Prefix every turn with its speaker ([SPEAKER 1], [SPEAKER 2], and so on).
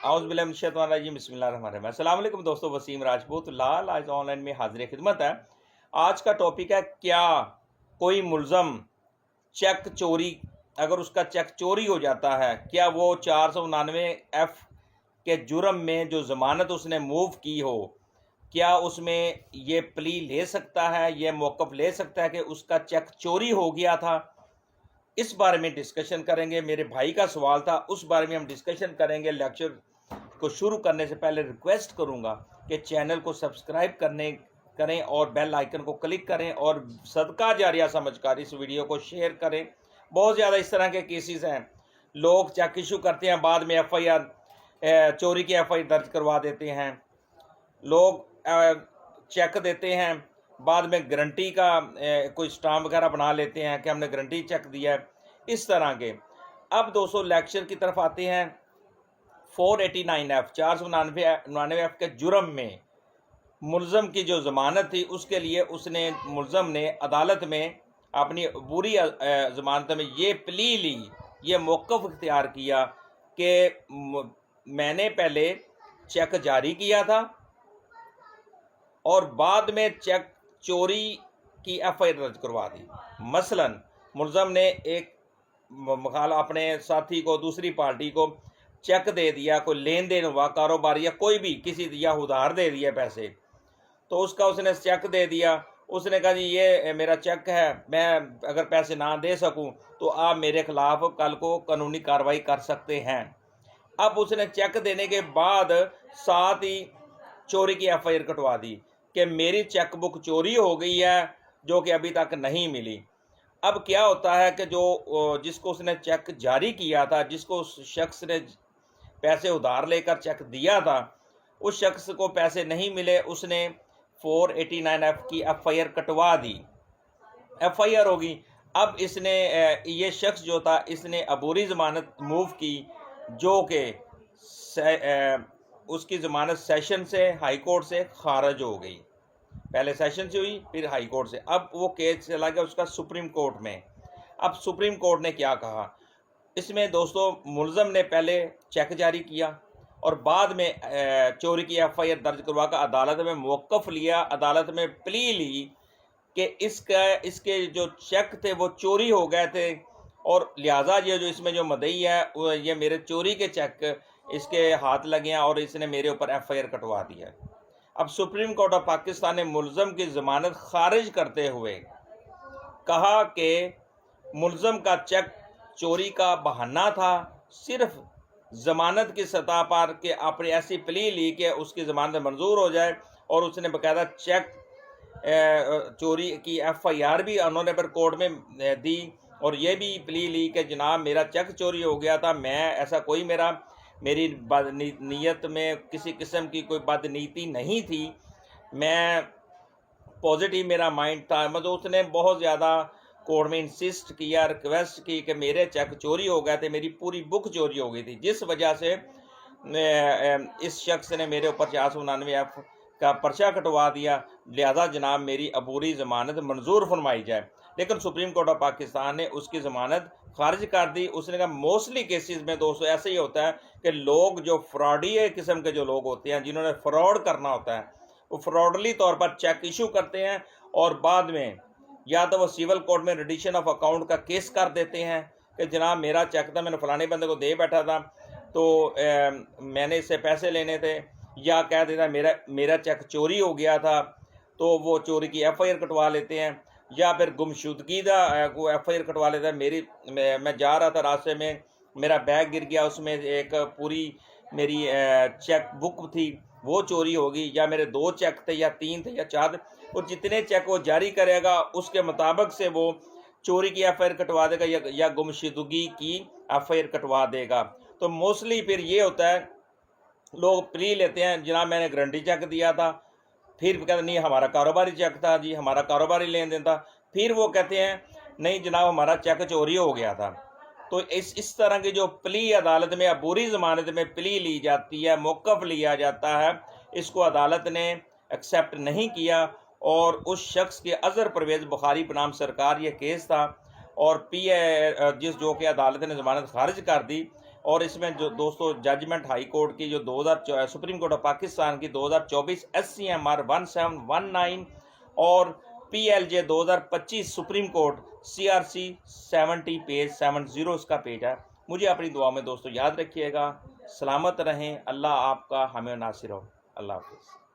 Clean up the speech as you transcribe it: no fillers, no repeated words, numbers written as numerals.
[SPEAKER 1] औज़ुबिल्लाहि बिस्मिल्लाहिर्रहमानिर्रहीम। अस्सलाम वालेकुम दोस्तों, वसीम राजपूत लाल आज ऑनलाइन में हाजिर खिदमत है। आज का टॉपिक है, क्या कोई मुलज़म चेक चोरी, अगर उसका चेक चोरी हो जाता है, क्या वो 499F के जुर्म में जो ज़मानत उसने मूव की हो, क्या उसमें ये प्ली ले सकता है, ये मौक़िफ़ ले सकता है कि उसका चेक चोरी हो गया था? इस बारे में डिस्कशन करेंगे। मेरे भाई का सवाल था, उस बारे में हम डिस्कशन करेंगे। लेक्चर को शुरू करने से पहले रिक्वेस्ट करूंगा कि चैनल को सब्सक्राइब करें और बेल आइकन को क्लिक करें और सदका जारिया समझकर इस वीडियो को शेयर करें। बहुत ज़्यादा इस तरह के केसेस हैं, लोग चेक इशू करते हैं, बाद में FIR चोरी की FIR दर्ज करवा देते हैं। लोग चेक देते हैं, बाद में गारंटी का कोई स्टाम्प वगैरह बना लेते हैं कि हमने गारंटी चेक दिया है, इस तरह के। अब दोस्तों लेक्चर की तरफ आते हैं। 489F 499F के जुर्म में मुलज़म की जो ज़मानत थी, उसके लिए उसने मुलज़म ने अदालत में अपनी बुरी ज़मानत में ये प्ली ली, ये मौक़िफ़ इख्तियार किया कि मैंने पहले चेक जारी किया था और बाद में चेक चोरी की FIR दर्ज करवा दी। मसलन मुलज़म ने एक मखाला अपने साथी को, दूसरी पार्टी को चेक दे दिया, कोई लेन देन हुआ, कारोबार या कोई भी किसी या उधार दे दिया पैसे, तो उसका उसने चेक दे दिया। उसने कहा जी ये मेरा चेक है, मैं अगर पैसे ना दे सकूं तो आप मेरे ख़िलाफ़ कल को कानूनी कार्रवाई कर सकते हैं। अब उसने चेक देने के बाद साथ ही चोरी की FIR कटवा दी कि मेरी चेक बुक चोरी हो गई है, जो कि अभी तक नहीं मिली। अब क्या होता है कि जो जिसको उसने चेक जारी किया था, जिसको उस शख्स ने पैसे उधार लेकर चेक दिया था, उस शख्स को पैसे नहीं मिले, उसने 489F की FIR कटवा दी, FIR होगी। अब इसने ये शख्स जो था, इसने अबूरी ज़मानत मूव की, जो कि उसकी ज़मानत सेशन से, हाई कोर्ट से खारिज हो गई। पहले सेशन से हुई, फिर हाई कोर्ट से। अब वो केस चला गया उसका सुप्रीम कोर्ट में। अब सुप्रीम कोर्ट ने क्या कहा इसमें दोस्तों, मुलज़म ने पहले चेक जारी किया और बाद में चोरी की FIR दर्ज करवा कर अदालत में मौक़िफ़ लिया, अदालत में प्ली ली कि इसके जो चेक थे वो चोरी हो गए थे और लिहाजा ये जो इसमें जो मदई है, ये मेरे चोरी के चेक इसके हाथ लगे हैं और इसने मेरे ऊपर FIR कटवा दिया। अब सुप्रीम कोर्ट ऑफ पाकिस्तान ने मुलज़म की ज़मानत खारिज करते हुए कहा कि मुलज़म का चेक चोरी का बहाना था, सिर्फ ज़मानत की सतह पर कि आपने ऐसी प्ली ली कि उसकी ज़मानत मंजूर हो जाए, और उसने बाकायदा चेक चोरी की FIR भी उन्होंने पर कोर्ट में दी और ये भी प्ली ली कि जनाब मेरा चेक चोरी हो गया था, मैं ऐसा कोई मेरी नीयत में किसी किस्म की कोई बदनीति नहीं थी, मैं पॉजिटिव मेरा माइंड था। मतलब उसने बहुत ज़्यादा कोर्ट में इंसिस्ट किया, रिक्वेस्ट की कि मेरे चेक चोरी हो गए थे, मेरी पूरी बुक चोरी हो गई थी, जिस वजह से इस शख्स ने मेरे ऊपर 499F का पर्चा कटवा दिया, लिहाजा जनाब मेरी अबूरी ज़मानत मंजूर फरमाई जाए। लेकिन सुप्रीम कोर्ट ऑफ पाकिस्तान ने उसकी ज़मानत खारिज कर दी। उसने कहा मोस्टली केसेस में दोस्तों ऐसे ही होता है कि लोग जो फ्रॉडी किस्म के जो लोग होते हैं, जिन्होंने फ्रॉड करना होता है, वो फ्रॉडली तौर पर चेक इशू करते हैं और बाद में या तो वो सिविल कोर्ट में रिडिशन ऑफ अकाउंट का केस कर देते हैं कि जनाब मेरा चेक था, मैंने फलाने बंदे को दे बैठा था, तो मैंने इससे पैसे लेने थे, या कह देता मेरा चेक चोरी हो गया था, तो वो चोरी की FIR कटवा लेते हैं, या फिर गुमशुदगी को FIR कटवा लेता है। मैं जा रहा था, रास्ते में मेरा बैग गिर गया, उसमें एक पूरी मेरी चेक बुक थी, वो चोरी होगी, या मेरे 2 चेक थे या 3 थे या 4 थे, और जितने चेक वो जारी करेगा उसके मुताबिक से वो चोरी की FIR कटवा देगा या गुमशुदगी की FIR कटवा देगा। तो मोस्टली फिर ये होता है, लोग प्ली लेते हैं, जनाब मैंने गारंटी चेक दिया था, फिर कहते नहीं हमारा कारोबारी चेक था जी, हमारा कारोबारी लेन देन था, फिर वो कहते हैं नहीं जनाब हमारा चेक चोरी हो गया था। तो इस तरह की जो प्ली अदालत में अबूरी ज़मानत में प्ली ली जाती है, मौक़िफ़ लिया जाता है, इसको अदालत ने एक्सेप्ट नहीं किया और उस शख्स के अज़हर परवेज़ बुखारी बनाम सरकार ये केस था और जो कि अदालत ने ज़मानत खारिज कर दी और इसमें जो दोस्तों जजमेंट हाई कोर्ट की जो 2000 सुप्रीम कोर्ट ऑफ पाकिस्तान की 2024 SCMR 1719 और PLJ 2025 supreme court CRC 70 page 70 इसका पेज है। मुझे अपनी दुआ में दोस्तों याद रखिएगा। सलामत रहें। अल्लाह आपका हमें नासिर हो। अल्लाह हाफिज़।